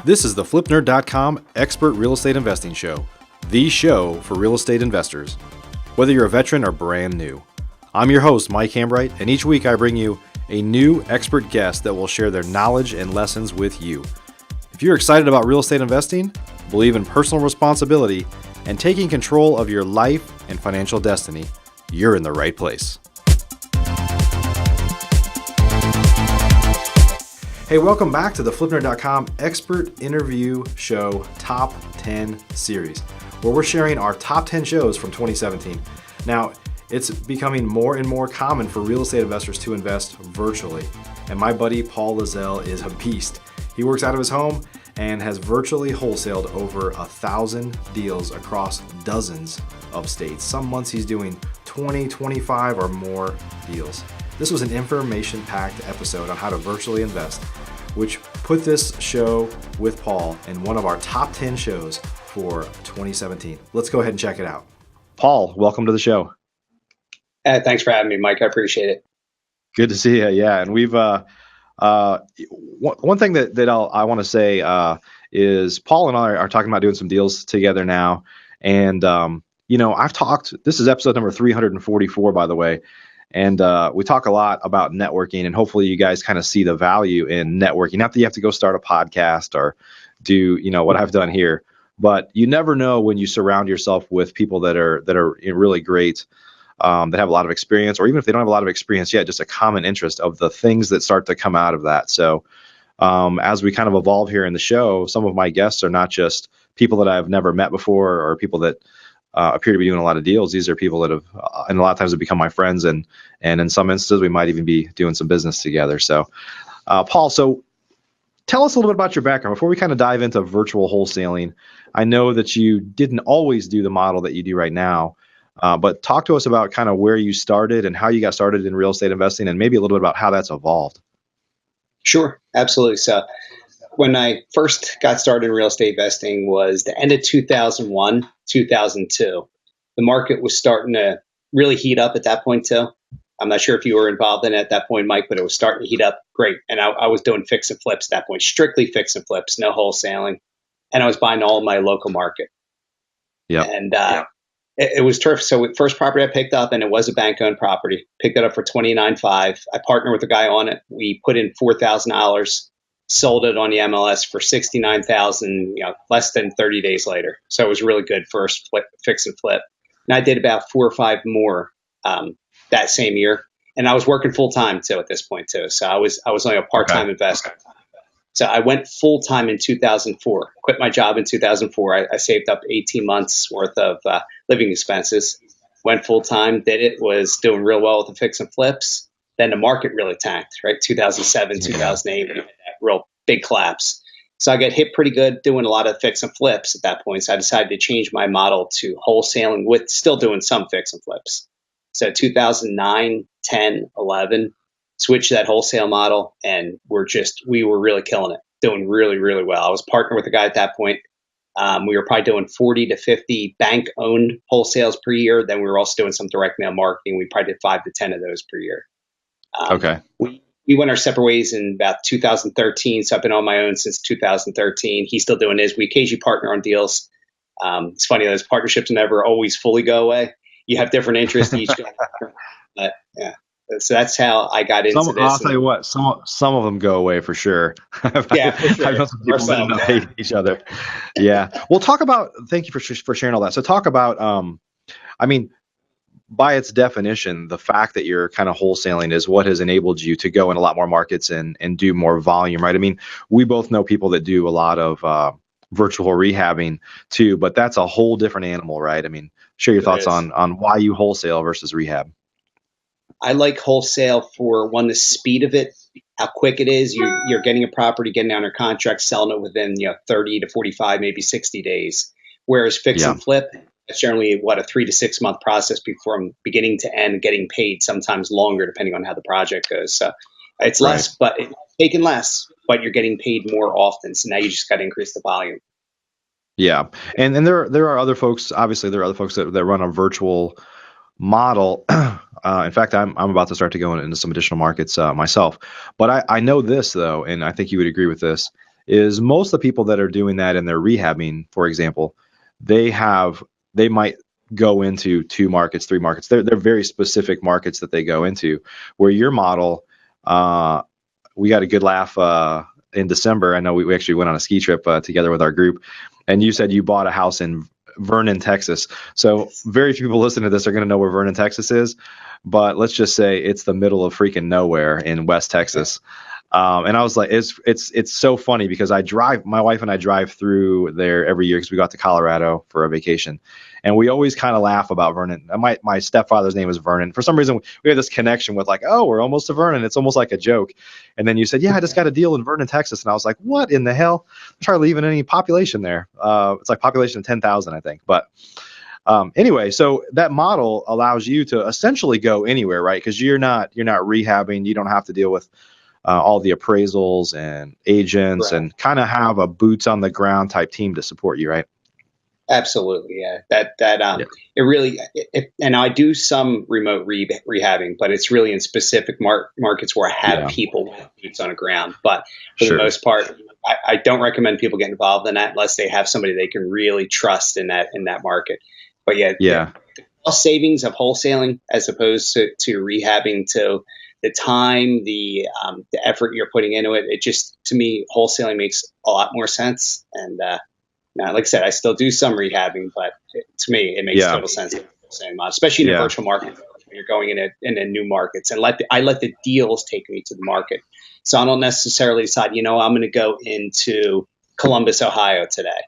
This is the FlipNerd.com Expert Real Estate Investing Show, the show for real estate investors, whether you're a veteran or brand new. I'm your host, Mike Hambright, and each week I bring you a new expert guest that will share their knowledge and lessons with you. If you're excited about real estate investing, believe in personal responsibility, and taking control of your life and financial destiny, you're in the right place. Hey, welcome back to the FlipNerd.com Expert Interview Show Top 10 Series, where we're sharing our top 10 shows from 2017. Now, it's becoming more and more common for real estate investors to invest virtually, and my buddy Paul Lizell is a beast. He works out of his home and has virtually wholesaled over 1,000 deals across dozens of states. Some months he's doing 20, 25 or more deals. This was an information-packed episode on how to virtually invest, which put this show with Paul in one of our top 10 shows for 2017. Let's go ahead and check it out. Paul, welcome to the show. Thanks for having me, Mike. I appreciate it. Good to see you. Yeah, and we've one thing that I want to say is Paul and I are talking about doing some deals together now, and I've talked. This is episode number 344, by the way. And we talk a lot about networking, and hopefully you guys kind of see the value in networking. Not that you have to go start a podcast or do, what I've done here, but you never know when you surround yourself with people that are really great, that have a lot of experience, or even if they don't have a lot of experience yet, just a common interest of the things that start to come out of that. So as we kind of evolve here in the show, some of my guests are not just people that I've never met before or people that appear to be doing a lot of deals. These are people that have, and a lot of times have become my friends, and in some instances, we might even be doing some business together. So, Paul, so tell us a little bit about your background before we kind of dive into virtual wholesaling. I know that you didn't always do the model that you do right now, but talk to us about kind of where you started and how you got started in real estate investing, and maybe a little bit about how that's evolved. Sure, absolutely. So, when I first got started in real estate investing was the end of 2001, 2002. The market was starting to really heat up at that point too. I'm not sure if you were involved in it at that point, Mike, but it was starting to heat up great. And I was doing fix and flips at that point, strictly fix and flips, no wholesaling. And I was buying all of my local market. Yeah. And it was terrific. So the first property I picked up, and it was a bank-owned property, picked it up for $29,500. I partnered with a guy on it. We put in $4,000. Sold it on the MLS for $69,000, less than 30 days later. So it was really good first fix and flip. And I did about 4 or 5 more that same year. And I was working full time too at this point too. So I was only a part-time investor. So I went full time in 2004. Quit my job in 2004. I saved up 18 months worth of living expenses. Went full time. Did it. Was doing real well with the fix and flips. Then the market really tanked, right? 2007, 2008, we had that real big collapse. So I got hit pretty good doing a lot of fix and flips at that point. So I decided to change my model to wholesaling with still doing some fix and flips. So 2009, 10, 11, switched to that wholesale model, and we were really killing it, doing really, really well. I was partnered with a guy at that point. We were probably doing 40 to 50 bank-owned wholesales per year. Then we were also doing some direct mail marketing. We probably did 5 to 10 of those per year. Okay. We went our separate ways in about 2013. So I've been on my own since 2013. He's still doing his. We occasionally partner on deals. It's funny, those partnerships never always fully go away. You have different interests each. But yeah, so that's how I got into this. I'll tell you what, some of them go away for sure. Yeah, for sure. I know some people that hate each other. Yeah. Well, thank you for sharing all that. So talk about, by its definition, the fact that you're kind of wholesaling is what has enabled you to go in a lot more markets and do more volume, right? I mean, we both know people that do a lot of virtual rehabbing too, but that's a whole different animal, right? I mean, share your thoughts on why you wholesale versus rehab. I like wholesale for one, the speed of it, how quick it is. You're getting a property, getting under contract, selling it within 30 to 45, maybe 60 days. Whereas fix and flip, it's generally a 3 to 6 month process from beginning to end, getting paid, sometimes longer depending on how the project goes. So it's less, but it's taking less, but you're getting paid more often. So now you just got to increase the volume. Yeah, and there are other folks. Obviously, there are other folks that run a virtual model. In fact, I'm about to start to go into some additional markets myself. But I know this though, and I think you would agree with this, is most of the people that are doing that in their rehabbing, for example, they might go into 2 markets, 3 markets. They're very specific markets that they go into. Where your model, we got a good laugh in December. I know we actually went on a ski trip together with our group, and you said you bought a house in Vernon, Texas. So very few people listening to this are going to know where Vernon, Texas is, but let's just say it's the middle of freaking nowhere in West Texas. And I was like, it's so funny because my wife and I drive through there every year because we got to Colorado for a vacation. And we always kind of laugh about Vernon. My stepfather's name is Vernon. For some reason, we have this connection with like, oh, we're almost to Vernon. It's almost like a joke. And then you said, yeah, I just got a deal in Vernon, Texas. And I was like, what in the hell? There's hardly even any population there. It's like population of 10,000, I think. But anyway, so that model allows you to essentially go anywhere, right? Because you're not rehabbing. You don't have to deal with all the appraisals and agents, right, and kind of have a boots on the ground type team to support you, right? Absolutely, yeah. It really, and I do some remote rehabbing, but it's really in specific markets where I have people with boots on the ground. But for the most part, I don't recommend people get involved in that unless they have somebody they can really trust in that market. But the cost savings of wholesaling as opposed to rehabbing, to the time, the effort you're putting into it, it just, to me, wholesaling makes a lot more sense. And now, like I said, I still do some rehabbing, but to me, it makes total sense. Especially in a virtual market, when you're going into new markets, and I let the deals take me to the market. So I don't necessarily decide, I'm going to go into Columbus, Ohio today.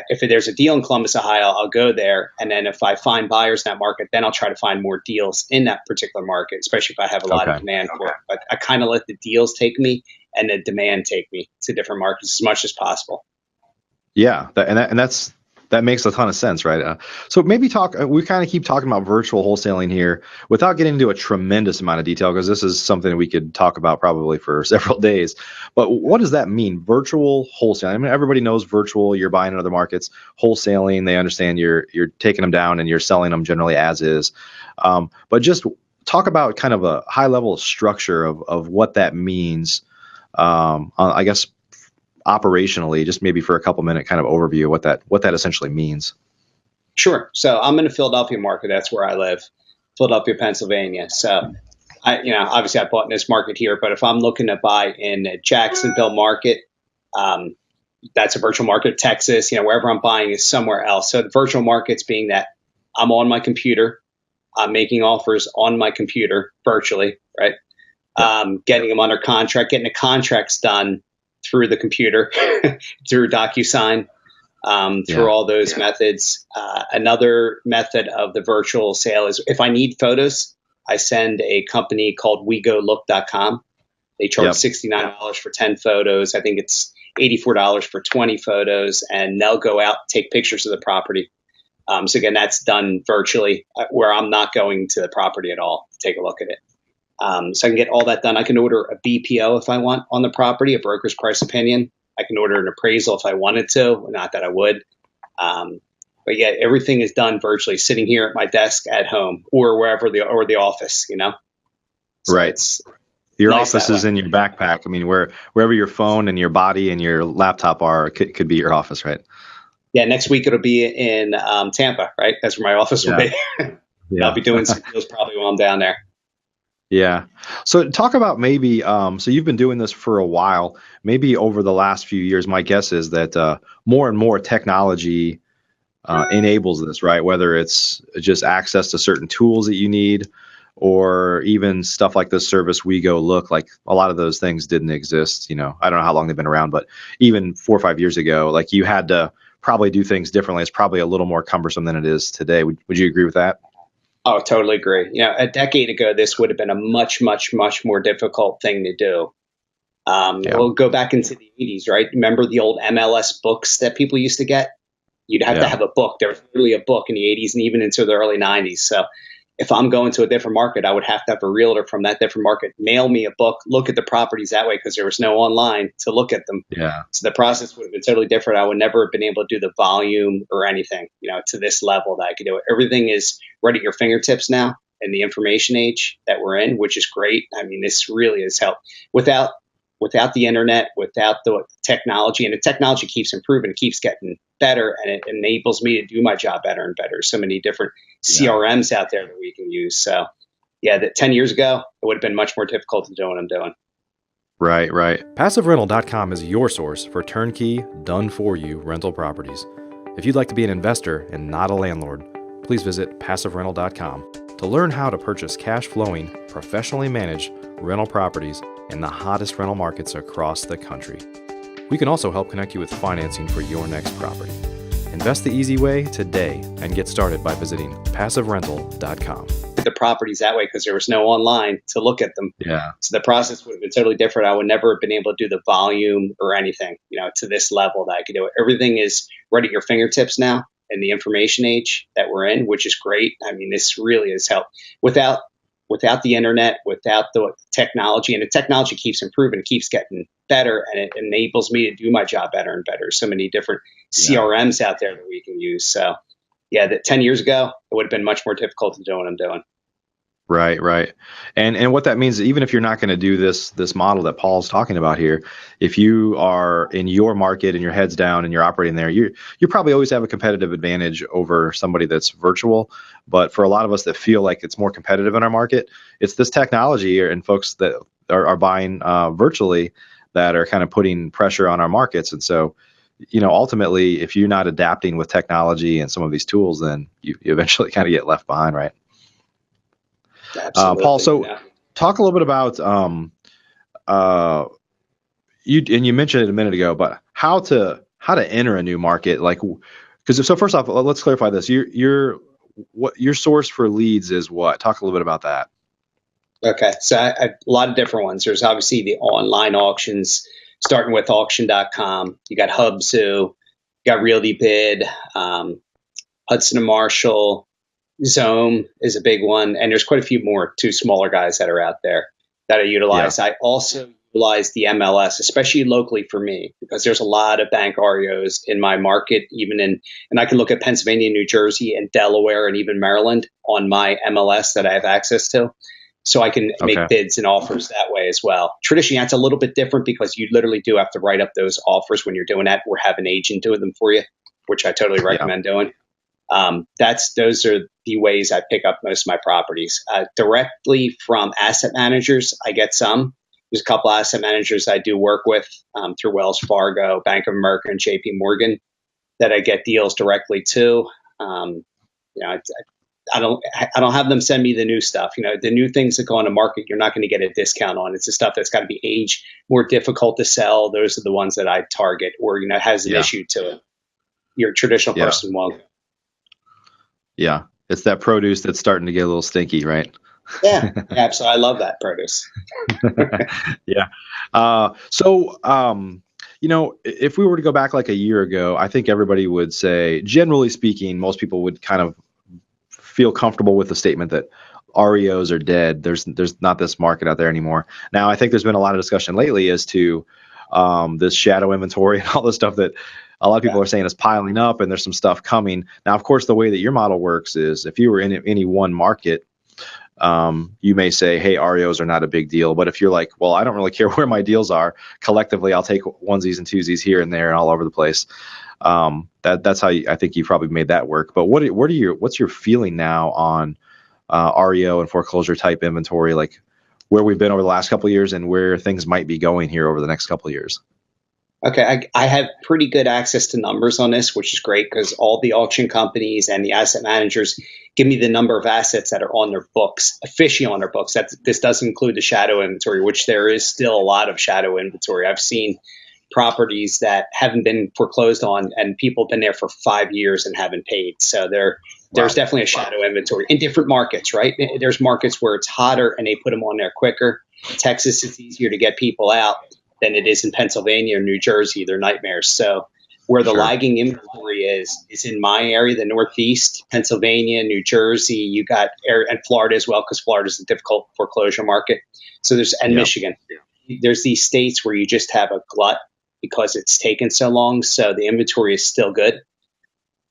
If there's a deal in Columbus, Ohio, I'll go there. And then if I find buyers in that market, then I'll try to find more deals in that particular market, especially if I have a lot of demand for it. But I kind of let the deals take me and the demand take me to different markets as much as possible. Yeah, that makes a ton of sense, right? So maybe we kind of keep talking about virtual wholesaling here without getting into a tremendous amount of detail, because this is something we could talk about probably for several days. But what does that mean, virtual wholesaling? I mean, everybody knows virtual, you're buying in other markets. Wholesaling, they understand you're taking them down and you're selling them generally as is. But just talk about kind of a high level structure of what that means, I guess, operationally, just maybe for a couple minute kind of overview of what that essentially means. Sure. So I'm in the Philadelphia market. That's where I live, Philadelphia, Pennsylvania. So obviously I bought in this market here, but if I'm looking to buy in the Jacksonville market, that's a virtual market. Texas, wherever I'm buying is somewhere else. So the virtual markets being that I'm on my computer, I'm making offers on my computer virtually, right? Getting them under contract, getting the contracts done through the computer, through DocuSign, through all those methods. Another method of the virtual sale is if I need photos, I send a company called WeGoLook.com. They charge $69 for 10 photos. I think it's $84 for 20 photos, and they'll go out, take pictures of the property. So again, that's done virtually, where I'm not going to the property at all to take a look at it. So I can get all that done. I can order a BPO if I want on the property, a broker's price opinion. I can order an appraisal if I wanted to, not that I would. But yeah, everything is done virtually, sitting here at my desk at home or wherever the office, So right. Your office is in your backpack. I mean, wherever your phone and your body and your laptop are, could be your office, right? Yeah. Next week it'll be in Tampa, right? That's where my office will be. I'll be doing some deals probably while I'm down there. Yeah. So talk about maybe, so you've been doing this for a while, maybe over the last few years, my guess is that more and more technology enables this, right? Whether it's just access to certain tools that you need, or even stuff like this service WeGoLook, like a lot of those things didn't exist. I don't know how long they've been around, but even 4 or 5 years ago, like you had to probably do things differently. It's probably a little more cumbersome than it is today. Would you agree with that? Oh, totally agree. A decade ago, this would have been a much, much, much more difficult thing to do. We'll go back into the 80s, right? Remember the old MLS books that people used to get? You'd have to have a book. There was literally a book in the 80s and even into the early 90s. So if I'm going to a different market, I would have to have a realtor from that different market mail me a book, look at the properties that way, because there was no online to look at them. Yeah. So the process would have been totally different. I would never have been able to do the volume or anything, to this level that I could do it. Everything is right at your fingertips now in the information age that we're in, which is great. I mean, this really has helped. Without without the internet, without the technology, and the technology keeps improving, it keeps getting better, and it enables me to do my job better and better. So many different CRMs out there that we can use. So yeah, that 10 years ago, it would have been much more difficult to do what I'm doing. Right, right. PassiveRental.com is your source for turnkey, done-for-you rental properties. If you'd like to be an investor and not a landlord, please visit PassiveRental.com to learn how to purchase cash-flowing, professionally managed rental properties in the hottest rental markets across the country. We can also help connect you with financing for your next property. Invest the easy way today and get started by visiting PassiveRental.com. The properties that way because there was no online to look at them. Yeah. So the process would have been totally different. I would never have been able to do the volume or anything, to this level that I could do it. Everything is right at your fingertips now in the information age that we're in, which is great. I mean, this really has helped. Without the internet, without the technology, and the technology keeps improving, it keeps getting better, and it enables me to do my job better and better. So many different CRMs out there that we can use. So yeah, that 10 years ago, it would have been much more difficult to do what I'm doing. Right, right. And what that means, even if you're not going to do this model that Paul's talking about here, if you are in your market and your head's down and you're operating there, you probably always have a competitive advantage over somebody that's virtual. But for a lot of us that feel like it's more competitive in our market, it's this technology and folks that are buying virtually that are kind of putting pressure on our markets. And so, ultimately, if you're not adapting with technology and some of these tools, then you eventually kind of get left behind, right? Paul, so talk a little bit about you mentioned it a minute ago, but how to enter a new market, because first off, let's clarify this. Your source for leads is what? Talk a little bit about that. Okay, so a lot of different ones. There's obviously the online auctions, starting with auction.com. You got Hubzu, you got RealtyBid, Hudson and Marshall. Zome is a big one, and there's quite a few more, two smaller guys that are out there that I utilize. Yeah. I also utilize the MLS, especially locally for me, because there's a lot of bank REOs in my market, and I can look at Pennsylvania, New Jersey, and Delaware, and even Maryland on my MLS that I have access to. So I can make bids and offers that way as well. Traditionally, that's a little bit different because you literally do have to write up those offers when you're doing that, or have an agent do them for you, which I totally recommend doing. Those are the ways I pick up most of my properties. Directly from asset managers, I get some. There's a couple asset managers I do work with through Wells Fargo, Bank of America, and JP Morgan that I get deals directly to. I don't have them send me the new stuff. The new things that go on the market, you're not going to get a discount on. It's the stuff that's got to be aged, more difficult to sell. Those are the ones that I target, or has an issue to it. Your traditional person won't. Yeah, it's that produce that's starting to get a little stinky, right? Yeah, absolutely. I love that produce. Yeah. So, if we were to go back like a year ago, I think everybody would say, generally speaking, most people would kind of feel comfortable with the statement that REOs are dead. There's not this market out there anymore. Now, I think there's been a lot of discussion lately as to this shadow inventory and all this stuff that a lot of people are saying is piling up, and there's some stuff coming. Now, of course, the way that your model works is if you were in any one market, you may say, hey, REOs are not a big deal. But if you're like, well, I don't really care where my deals are, collectively, I'll take onesies and twosies here and there and all over the place. That's how I think you probably made that work. But what's your feeling now on REO and foreclosure type inventory, like where we've been over the last couple of years and where things might be going here over the next couple of years? Okay, I have pretty good access to numbers on this, which is great because all the auction companies and the asset managers give me the number of assets that are on their books, officially on their books. This does include the shadow inventory, which there is still a lot of shadow inventory. I've seen properties that haven't been foreclosed on, and people have been there for 5 years and haven't paid. So there's definitely a shadow inventory in different markets, right? There's markets where it's hotter and they put them on there quicker. Texas, it's easier to get people out than it is in Pennsylvania or New Jersey. They're nightmares. So where the lagging inventory is in my area, the Northeast, Pennsylvania, New Jersey, you got and Florida as well, because Florida is a difficult foreclosure market. So Michigan. There's these states where you just have a glut because it's taken so long. So the inventory is still good.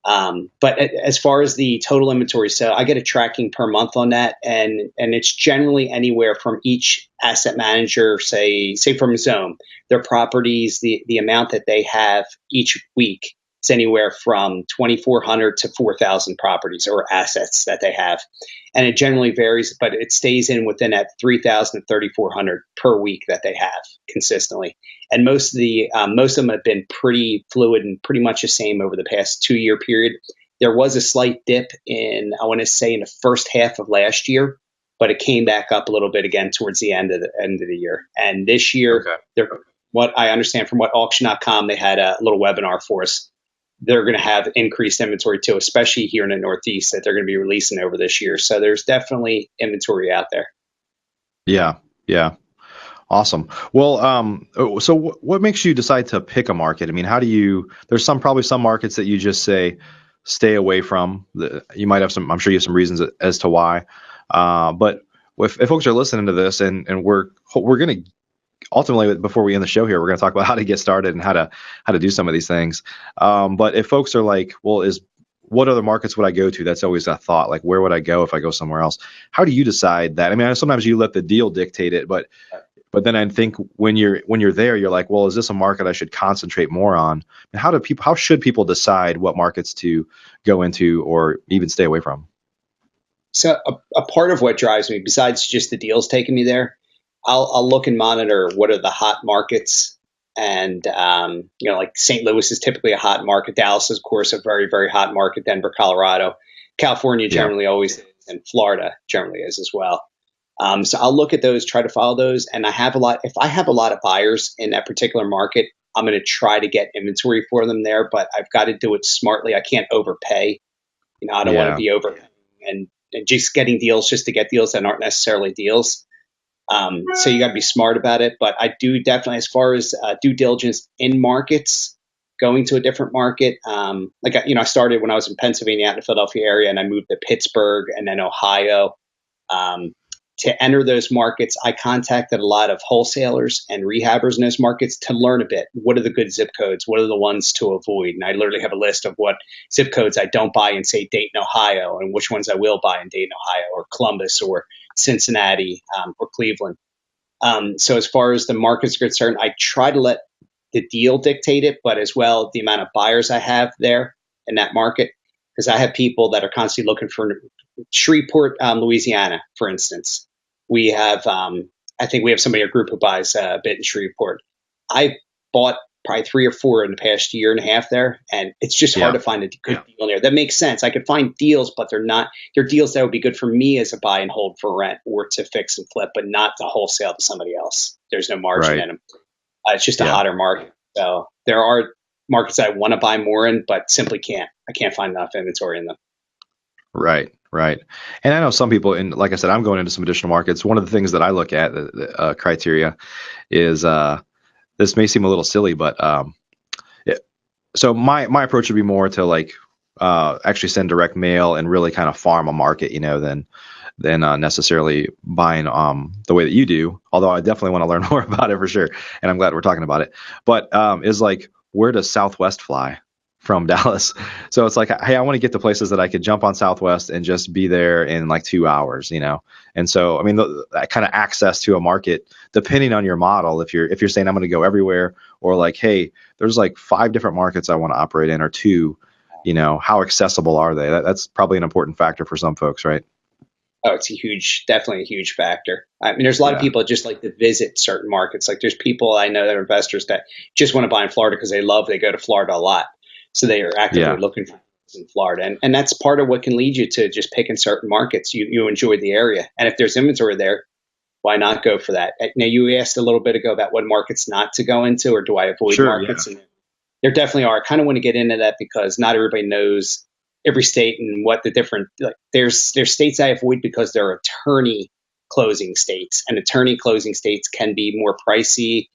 But as far as the total inventory, so I get a tracking per month on that, and it's generally anywhere from each asset manager, say from Zone, their properties, the amount that they have each week is anywhere from 2,400 to 4,000 properties or assets that they have, and it generally varies, but it stays in within that 3,000 to 3,400 per week that they have consistently. And most of them have been pretty fluid and pretty much the same over the past 2 year period. There was a slight dip in, I want to say, in the first half of last year, but it came back up a little bit again towards the end of the year. And this year, what I understand from what auction.com, they had a little webinar for us. They're going to have increased inventory too, especially here in the Northeast, that they're going to be releasing over this year. So there's definitely inventory out there. Yeah. Yeah. Awesome. Well, so what makes you decide to pick a market? I mean, there's probably some markets that you just say, stay away from. You might have I'm sure you have some reasons as to why. But if folks are listening to this and we're going to ultimately, before we end the show here, we're going to talk about how to get started and how to do some of these things. But if folks are like, well, what other markets would I go to? That's always a thought. Like, where would I go if I go somewhere else? How do you decide that? I mean, sometimes you let the deal dictate it, but then I think when you're there, you're like, well, is this a market I should concentrate more on? And how should people decide what markets to go into or even stay away from? So a part of what drives me, besides just the deals taking me there, I'll look and monitor what are the hot markets. And, like St. Louis is typically a hot market. Dallas is, of course, a very, very hot market. Denver, Colorado, California generally always is, and Florida generally is as well. So I'll look at those, try to follow those. And if I have a lot of buyers in that particular market, I'm going to try to get inventory for them there, but I've got to do it smartly. I can't overpay. I don't want to be overpaying and just getting deals just to get deals that aren't necessarily deals. So you got to be smart about it. But I do definitely, as far as due diligence in markets, going to a different market. I started when I was in Pennsylvania, out in the Philadelphia area, and I moved to Pittsburgh and then Ohio. To enter those markets, I contacted a lot of wholesalers and rehabbers in those markets to learn a bit. What are the good zip codes? What are the ones to avoid? And I literally have a list of what zip codes I don't buy in, say, Dayton, Ohio, and which ones I will buy in Dayton, Ohio, or Columbus, or Cincinnati, or Cleveland. So as far as the markets are concerned, I try to let the deal dictate it, but as well the amount of buyers I have there in that market, because I have people that are constantly looking for Shreveport, Louisiana, for instance. We have, I think we have somebody in our group who buys a bit in Shreveport. I bought probably 3 or 4 in the past year and a half there, and it's just hard to find a good deal there. That makes sense. I could find deals, but they're deals that would be good for me as a buy and hold for rent or to fix and flip, but not to wholesale to somebody else. There's no margin in them. It's just a hotter market. So there are markets I want to buy more in, but simply can't. I can't find enough inventory in them. Right. And I know some people, and like I said, I'm going into some additional markets. One of the things that I look at, the criteria, is this may seem a little silly, but so my approach would be more to actually send direct mail and really kind of farm a market, than necessarily buying the way that you do. Although I definitely want to learn more about it for sure, and I'm glad we're talking about it. But is like, where does Southwest fly from Dallas? So it's like, hey, I want to get to places that I could jump on Southwest and just be there in like 2 hours, And so, I mean, that kind of access to a market, depending on your model, if you're saying I'm going to go everywhere, or like, hey, there's like 5 different markets I want to operate in, or 2, how accessible are they? That's probably an important factor for some folks, right? Oh, it's definitely a huge factor. I mean, there's a lot of people that just like to visit certain markets. Like there's people I know that are investors that just want to buy in Florida because they go to Florida a lot. So they are actively looking for in Florida. And that's part of what can lead you to just picking certain markets. You enjoy the area. And if there's inventory there, why not go for that? Now, you asked a little bit ago about what markets not to go into, or do I avoid markets? And there definitely are. I kind of want to get into that because not everybody knows every state and what the different, there's states I avoid because they're attorney closing states, and attorney closing states can be more pricey,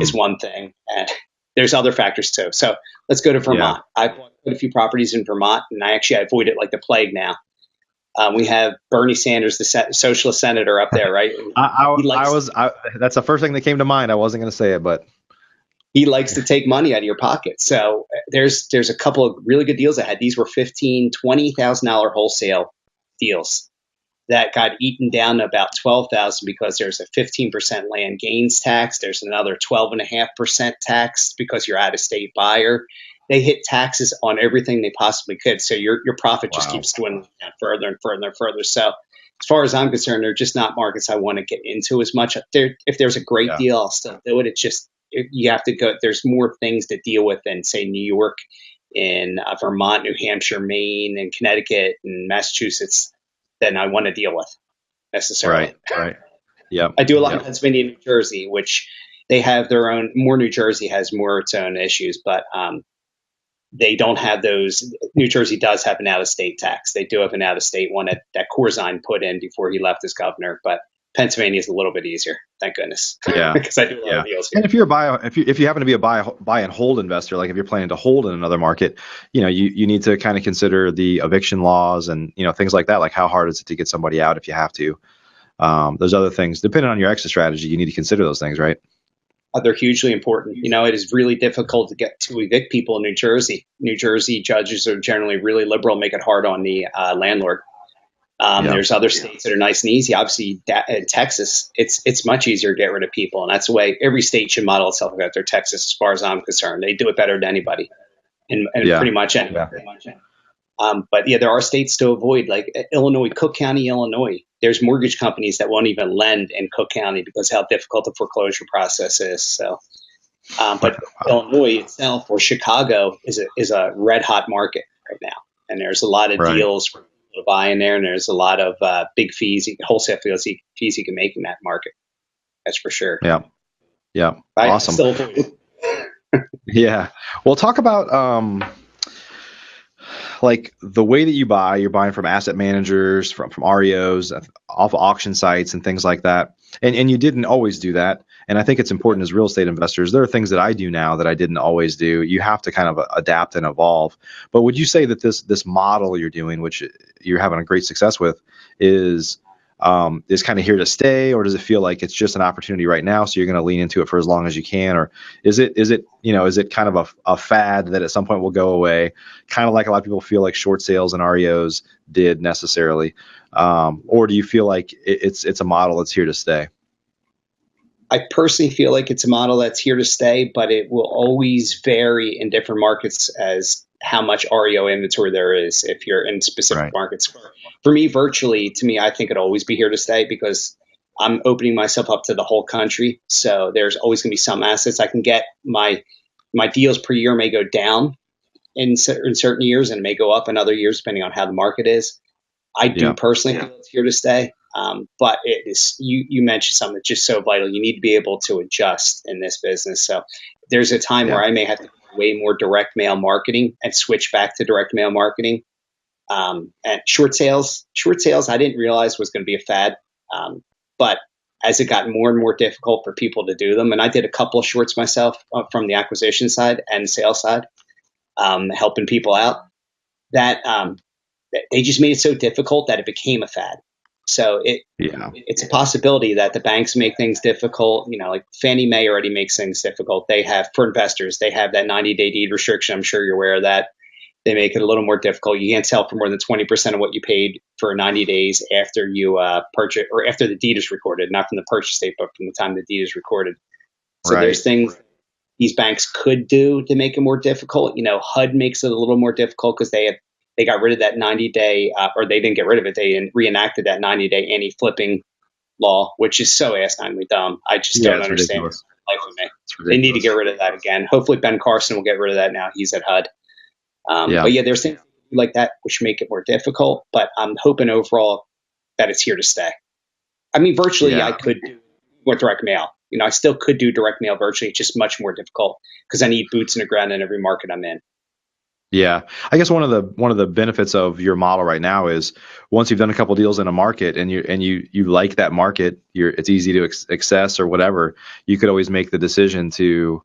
is one thing. And there's other factors too. So let's go to Vermont. I bought a few properties in Vermont, and I avoid it like the plague now. We have Bernie Sanders, the socialist senator up there, right? That's the first thing that came to mind. I wasn't going to say it, but he likes to take money out of your pocket. So there's a couple of really good deals I had. These were $20,000 wholesale deals that got eaten down to about 12,000 because there's a 15% land gains tax. There's another 12.5% tax because you're out of state buyer. They hit taxes on everything they possibly could. So your profit just keeps dwindling down further and further and further. So as far as I'm concerned, they're just not markets I want to get into as much. If there's a great deal, I'll still do it. It's just, you have to go, there's more things to deal with than say New York, in Vermont, New Hampshire, Maine, and Connecticut, and Massachusetts than I want to deal with necessarily. Right. Yeah. I do a lot in Pennsylvania, New Jersey, which they have their own. New Jersey has more its own issues, but they don't have those. New Jersey does have an out-of-state tax. They do have an out-of-state one that Corzine put in before he left as governor, but Pennsylvania is a little bit easier. Thank goodness. Yeah. Because I do a lot of deals here. And if you're if you happen to be a buy and hold investor, like if you're planning to hold in another market, you need to kind of consider the eviction laws and, things like that. Like how hard is it to get somebody out if you have to? Those other things, depending on your exit strategy, you need to consider those things, right? They're hugely important. It is really difficult to get to evict people in New Jersey. New Jersey judges are generally really liberal, make it hard on the landlord. There's other states that are nice and easy. Obviously, in Texas, it's much easier to get rid of people, and that's the way every state should model itself after Texas, as far as I'm concerned. They do it better than anybody, and pretty much anybody. But there are states to avoid, like Illinois, Cook County, Illinois. There's mortgage companies that won't even lend in Cook County because how difficult the foreclosure process is. So, but Illinois itself, or Chicago, is a red hot market right now, and there's a lot of deals for to buy in there, and there's a lot of big fees, wholesale fees you can make in that market. That's for sure. Yeah. Awesome. Yeah. Well, talk about like the way that you're buying from asset managers, from REOs, off auction sites and things like that. And you didn't always do that. And I think it's important as real estate investors. There are things that I do now that I didn't always do. You have to kind of adapt and evolve. But would you say that this model you're doing, which you're having a great success with, is kind of here to stay, or does it feel like it's just an opportunity right now, so you're going to lean into it for as long as you can, or is it kind of a fad that at some point will go away, kind of like a lot of people feel like short sales and REOs did necessarily, or do you feel like it's a model that's here to stay? I personally feel like it's a model that's here to stay, but it will always vary in different markets as how much REO inventory there is if you're in specific markets. For me, virtually, to me, I think it'll always be here to stay because I'm opening myself up to the whole country. So there's always going to be some assets I can get. My deals per year may go down in certain years, and it may go up in other years, depending on how the market is. I do personally feel it's here to stay. But it is, you mentioned something that's just so vital. You need to be able to adjust in this business. So there's a time where I may have to do way more direct mail marketing and switch back to direct mail marketing. And short sales, I didn't realize was going to be a fad. But as it got more and more difficult for people to do them, and I did a couple of shorts myself from the acquisition side and sales side, helping people out, that they just made it so difficult that it became a fad. So it's a possibility that the banks make things difficult. Like Fannie Mae already makes things difficult. They have, for investors, they have that 90-day deed restriction. I'm sure you're aware of that. They make it a little more difficult. You can't sell for more than 20% of what you paid for 90 days after you purchase, or after the deed is recorded, not from the purchase date, but from the time the deed is recorded. So there's things these banks could do to make it more difficult. HUD makes it a little more difficult because they got rid of that 90-day, or they didn't get rid of it. They reenacted that 90-day anti-flipping law, which is so asinine dumb. I just don't understand it. They need to get rid of that again. Hopefully Ben Carson will get rid of that now. He's at HUD. But there's things like that which make it more difficult. But I'm hoping overall that it's here to stay. I mean, virtually I could do more direct mail. I still could do direct mail virtually. It's just much more difficult because I need boots in the ground in every market I'm in. Yeah, I guess one of the benefits of your model right now is once you've done a couple deals in a market and you like that market, it's easy to access or whatever. You could always make the decision to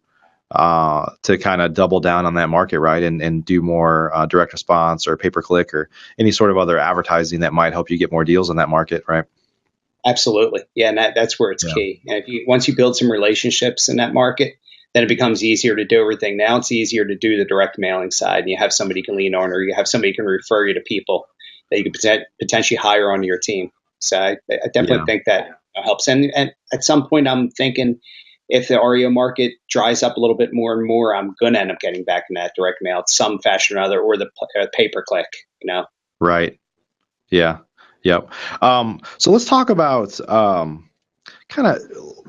kind of double down on that market, right, and do more direct response or pay per click or any sort of other advertising that might help you get more deals in that market, right? Absolutely, yeah, and that's where it's key. And once you build some relationships in that market, then it becomes easier to do everything. Now it's easier to do the direct mailing side, and you have somebody you can lean on, or you have somebody who can refer you to people that you could potentially hire onto your team. So I definitely Yeah. think that helps. And at some point, I'm thinking if the REO market dries up a little bit more and more, I'm going to end up getting back in that direct mail, some fashion or other, or the pay per click. Right. Yeah. Yep. So let's talk about kind of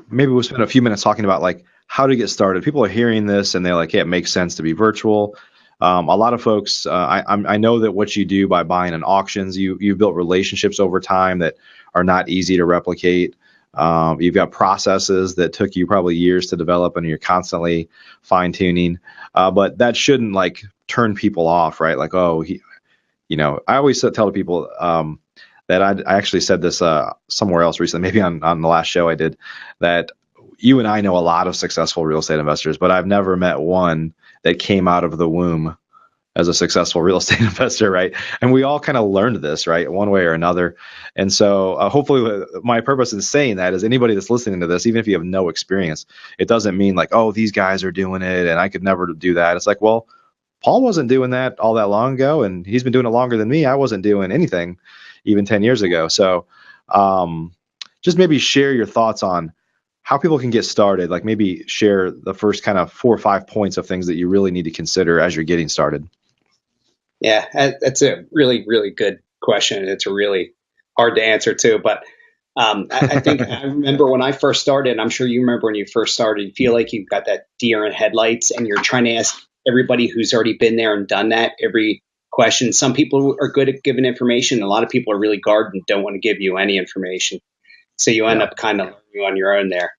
maybe we'll spend a few minutes talking about like how to get started. People are hearing this and they're like, "Hey, it makes sense to be virtual." A lot of folks, I know that what you do by buying in auctions, you've built relationships over time that are not easy to replicate. You've got processes that took you probably years to develop, and you're constantly fine tuning. But that shouldn't like turn people off, right? Like, oh, I always tell people that I actually said this somewhere else recently, maybe on the last show I did, that you and I know a lot of successful real estate investors, but I've never met one that came out of the womb as a successful real estate investor, right? And we all kind of learned this, right, one way or another. And so hopefully my purpose in saying that is anybody that's listening to this, even if you have no experience, it doesn't mean like, oh, these guys are doing it and I could never do that. It's like, well, Paul wasn't doing that all that long ago, and he's been doing it longer than me. I wasn't doing anything even 10 years ago. So just maybe share your thoughts on how people can get started. Like maybe share the first kind of 4 or 5 points of things that you really need to consider as you're getting started. Yeah, that's a really, really good question. It's a really hard to answer too. But I think I remember when I first started, and I'm sure you remember when you first started, you feel like you've got that deer in headlights and you're trying to ask everybody who's already been there and done that every question. Some people are good at giving information. A lot of people are really guarded and don't want to give you any information. So you end up kind of learning on your own there.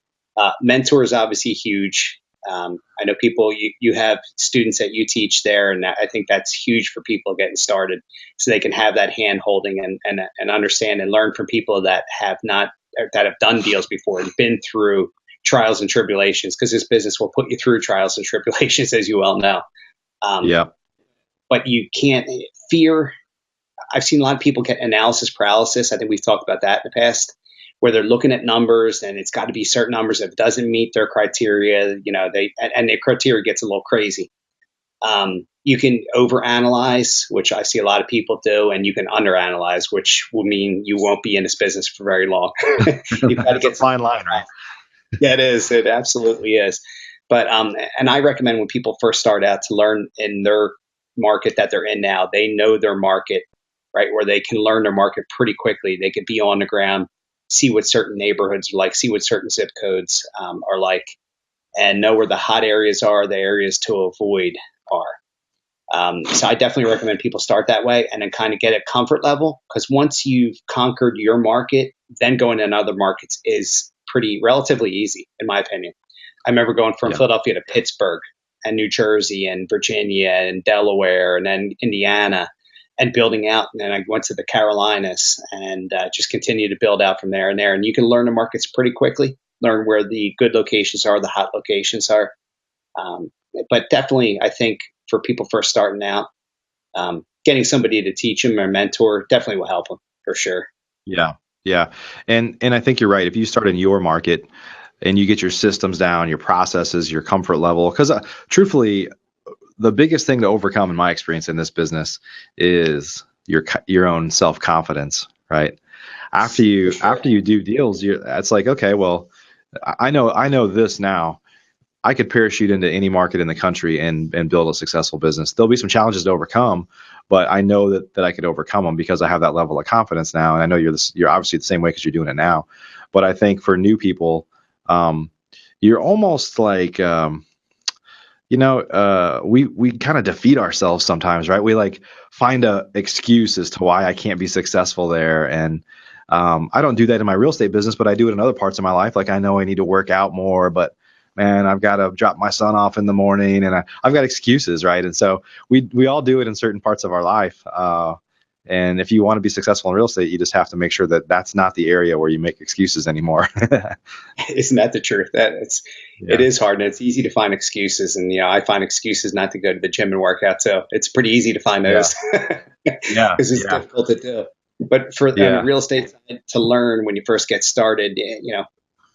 Mentor is obviously huge. I know people, you have students that you teach there, and I think that's huge for people getting started, so they can have that hand holding and understand and learn from people that have done deals before and been through trials and tribulations, because this business will put you through trials and tribulations, as you well know. But you can't fear. I've seen a lot of people get analysis paralysis. I think we've talked about that in the past, where they're looking at numbers and it's got to be certain numbers. If it doesn't meet their criteria, and their criteria gets a little crazy. You can overanalyze, which I see a lot of people do, and you can underanalyze, which will mean you won't be in this business for very long. You've got to get a fine line, right? Yeah, it is. It absolutely is. But and I recommend when people first start out to learn in their market that they're in now. They know their market, right, where they can learn their market pretty quickly. They could be on the ground, see what certain neighborhoods are like, see what certain zip codes are like, and know where the hot areas are, the areas to avoid are. So I definitely recommend people start that way and then kind of get a comfort level, because once you've conquered your market, then going into other markets is relatively easy, in my opinion. I remember going from Philadelphia to Pittsburgh and New Jersey and Virginia and Delaware and then Indiana, and building out. And then I went to the Carolinas and just continued to build out from there and there. And you can learn the markets pretty quickly, learn where the good locations are, the hot locations are. But definitely, I think for people first starting out, getting somebody to teach them or mentor definitely will help them for sure. Yeah. Yeah. And I think you're right. If you start in your market and you get your systems down, your processes, your comfort level, because truthfully, the biggest thing to overcome in my experience in this business is your own self-confidence, right? After you do deals, it's like, okay, well, I know this now. I could parachute into any market in the country and build a successful business. There'll be some challenges to overcome, but I know that I could overcome them because I have that level of confidence now. And I know you're obviously the same way because you're doing it now. But I think for new people, you're almost like, we kind of defeat ourselves sometimes, right? We like find a excuse as to why I can't be successful there. And I don't do that in my real estate business, but I do it in other parts of my life. Like I know I need to work out more, but man, I've got to drop my son off in the morning, and I've got excuses, right? And so we all do it in certain parts of our life. And if you want to be successful in real estate, you just have to make sure that that's not the area where you make excuses anymore. Isn't that the truth? It is hard, and it's easy to find excuses. And I find excuses not to go to the gym and work out. So it's pretty easy to find those. Because it's difficult to do. But for the real estate side, to learn when you first get started,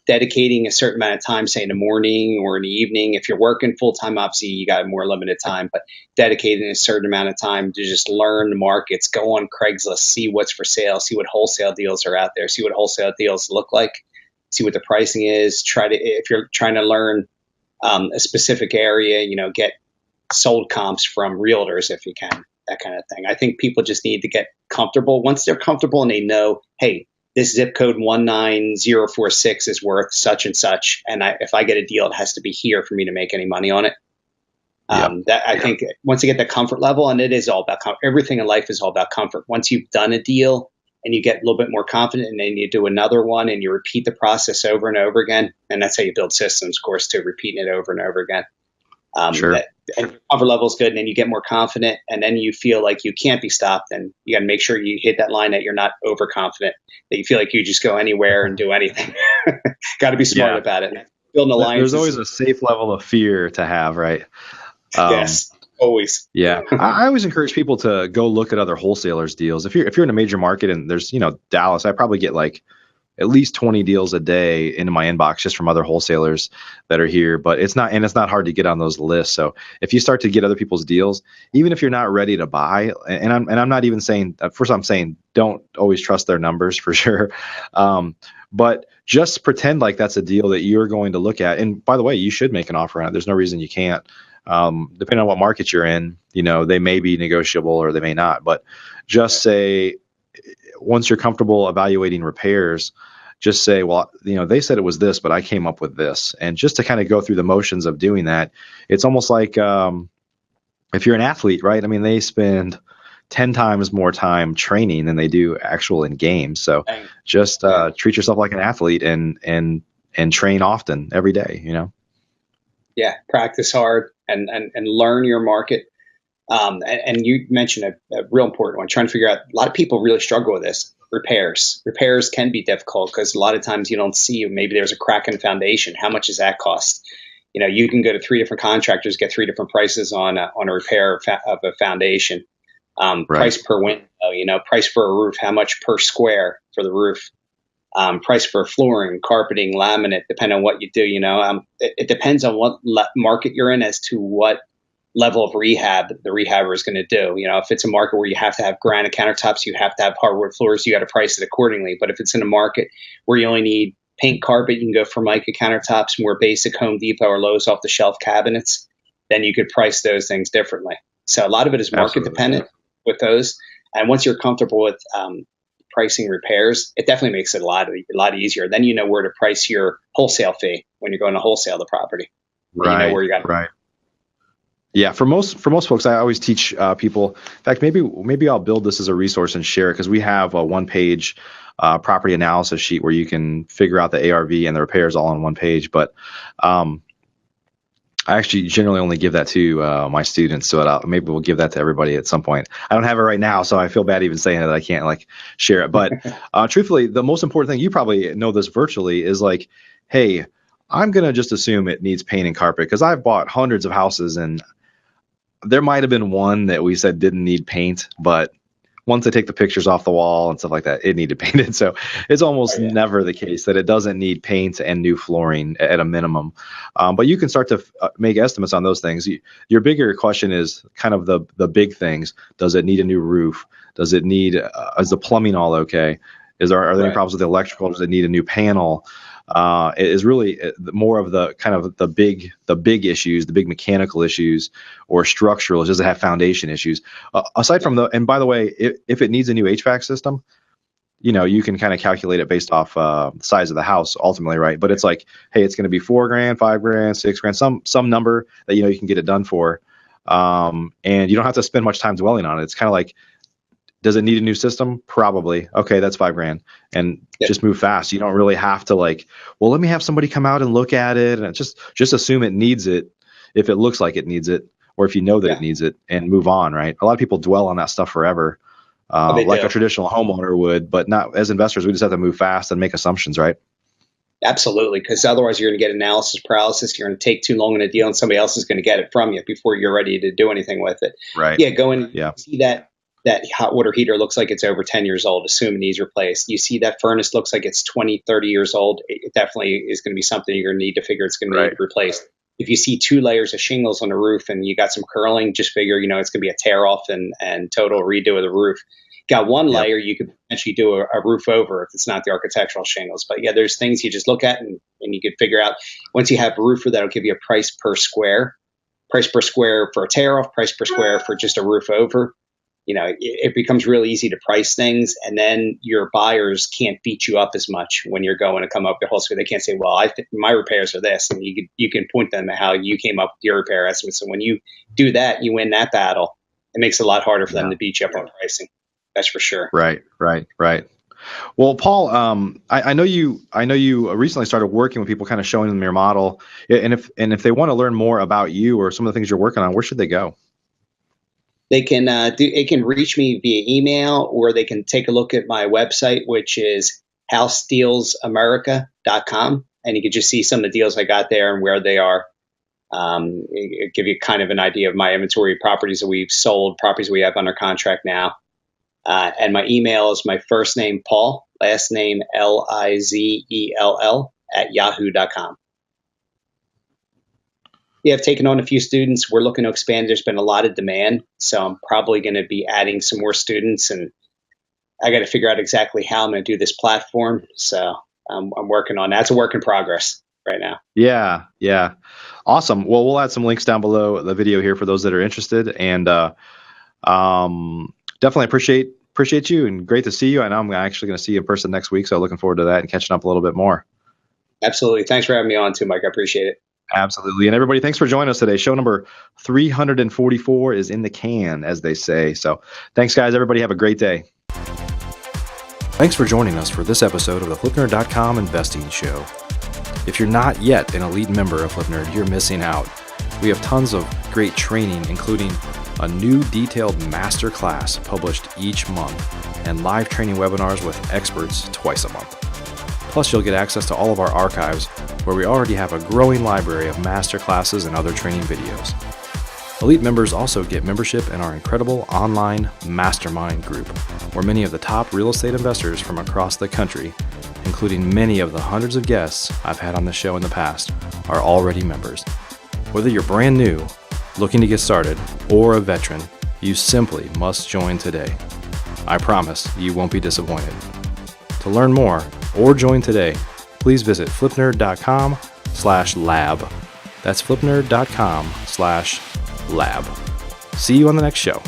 dedicating a certain amount of time, say in the morning or in the evening. If you're working full time, obviously you got more limited time, but dedicating a certain amount of time to just learn the markets, go on Craigslist, see what's for sale, see what wholesale deals are out there, see what wholesale deals look like, see what the pricing is. If you're trying to learn a specific area, get sold comps from realtors if you can, that kind of thing. I think people just need to get comfortable. Once they're comfortable and they know, hey, this zip code 19046 is worth such and such, and if I get a deal, it has to be here for me to make any money on it. I think once you get the comfort level, and it is all about comfort. Everything in life is all about comfort. Once you've done a deal and you get a little bit more confident, and then you do another one and you repeat the process over and over again, and that's how you build systems, of course, too, repeating it over and over again. And comfort level is good, and then you get more confident, and then you feel like you can't be stopped, and you got to make sure you hit that line that you're not overconfident, that you feel like you just go anywhere and do anything. Got to be smart about it. Building alliances. There's always a safe level of fear to have, right? Yes, always. Yeah, I always encourage people to go look at other wholesalers' deals. If you're in a major market and there's Dallas, I probably get like at least 20 deals a day into my inbox just from other wholesalers that are here. But it's not hard to get on those lists. So if you start to get other people's deals, even if you're not ready to buy, and I'm not even saying, first I'm saying don't always trust their numbers for sure. But just pretend like that's a deal that you're going to look at. And by the way, you should make an offer on it. There's no reason you can't. Depending on what market you're in, they may be negotiable or they may not. But just say, once you're comfortable evaluating repairs, just say, well, they said it was this, but I came up with this. And just to kind of go through the motions of doing that, it's almost like if you're an athlete, right? I mean, they spend 10 times more time training than they do actual in games. So just treat yourself like an athlete and train often every day, Yeah, practice hard and learn your market. And you mentioned a real important one, trying to figure out, a lot of people really struggle with this. Repairs can be difficult because a lot of times you don't see, maybe there's a crack in the foundation. How much does that cost? You can go to 3 different contractors, get 3 different prices on a repair of a foundation. Price per window, price for a roof, how much per square for the roof, price for flooring, carpeting, laminate, depending on what you do. It depends on what market you're in as to what level of rehab the rehabber is going to do. If it's a market where you have to have granite countertops, you have to have hardwood floors, you got to price it accordingly. But if it's in a market where you only need paint carpet, you can go for mica countertops, more basic Home Depot or Lowe's off the shelf cabinets, then you could price those things differently. So a lot of it is market dependent with those. And once you're comfortable with pricing repairs, it definitely makes it a lot easier. Then you know where to price your wholesale fee when you're going to wholesale the property. Right. You know where you got right. Yeah, for most folks, I always teach people. In fact, maybe I'll build this as a resource and share it, because we have a 1-page property analysis sheet where you can figure out the ARV and the repairs all on one page. But I actually generally only give that to my students, so maybe we'll give that to everybody at some point. I don't have it right now, so I feel bad even saying that I can't share it. But truthfully, the most important thing, you probably know this virtually, is hey, I'm gonna just assume it needs paint and carpet, because I've bought hundreds of houses and there might have been one that we said didn't need paint, but once they take the pictures off the wall and stuff like that, it needed painted. So it's almost never the case that it doesn't need paint and new flooring at a minimum. But you can start to make estimates on those things. Your bigger question is kind of the big things. Does it need a new roof? Does it need, is the plumbing all okay? Are there any problems with the electrical? Does it need a new panel? It is really more of the kind of the big issues, the big mechanical issues or structural. Does it have foundation issues? Aside from and by the way, if it needs a new HVAC system, you can kind of calculate it based off the size of the house ultimately, right? But it's hey, it's going to be $4,000, $5,000, $6,000, some number that you can get it done for, and you don't have to spend much time dwelling on it. It's kind of does it need a new system? Probably. Okay, that's $5,000, and just move fast. You don't really have to well, let me have somebody come out and look at it, and just assume it needs it if it looks like it needs it, or if you know that it needs it, and move on. Right? A lot of people dwell on that stuff forever, like a traditional homeowner would, but not as investors. We just have to move fast and make assumptions, right? Absolutely, because otherwise you're going to get analysis paralysis. You're going to take too long in a deal, and somebody else is going to get it from you before you're ready to do anything with it. Right. Yeah. Go and see that. that hot water heater looks like it's over 10 years old, assume it needs replaced. You see that furnace looks like it's 20, 30 years old. It definitely is going to be something you're going to need to figure it's going to need replaced. If you see 2 layers of shingles on the roof and you got some curling, just figure, it's going to be a tear off and total redo of the roof. Got 1 layer, you could potentially do a roof over if it's not the architectural shingles. But yeah, there's things you just look at and you could figure out. Once you have a roofer, that'll give you a price per square for a tear off, price per square for just a roof over. It becomes really easy to price things, and then your buyers can't beat you up as much when you're going to come up with wholesale. They can't say, well, my repairs are this, and you can point them at how you came up with your repair estimate. So when you do that, you win that battle. It makes it a lot harder for them to beat you up on pricing. That's for sure. Right. Well, Paul, I know you recently started working with people, kind of showing them your model, and if they want to learn more about you or some of the things you're working on, where should they go? They can reach me via email, or they can take a look at my website, which is housedealsamerica.com, and you can just see some of the deals I got there and where they are. It give you kind of an idea of my inventory of properties that we've sold, properties we have under contract now. And my email is my first name, Paul, last name, Lizell @yahoo.com. Yeah, I've taken on a few students. We're looking to expand. There's been a lot of demand, so I'm probably going to be adding some more students, and I got to figure out exactly how I'm going to do this platform. So I'm working on that. It's a work in progress right now. Yeah. Awesome. Well, we'll add some links down below the video here for those that are interested, and definitely appreciate you, and great to see you. I know I'm actually going to see you in person next week, so looking forward to that and catching up a little bit more. Absolutely. Thanks for having me on too, Mike. I appreciate it. Absolutely. And everybody, thanks for joining us today. Show number 344 is in the can, as they say. So thanks, guys. Everybody have a great day. Thanks for joining us for this episode of the FlipNerd.com Investing Show. If you're not yet an elite member of FlipNerd, you're missing out. We have tons of great training, including a new detailed master class published each month and live training webinars with experts twice a month. Plus, you'll get access to all of our archives, where we already have a growing library of master classes and other training videos. Elite members also get membership in our incredible online Mastermind group, where many of the top real estate investors from across the country, including many of the hundreds of guests I've had on the show in the past, are already members. Whether you're brand new, looking to get started, or a veteran, you simply must join today. I promise you won't be disappointed. To learn more or join today, please visit flipnerd.com/lab. That's flipnerd.com/lab. See you on the next show.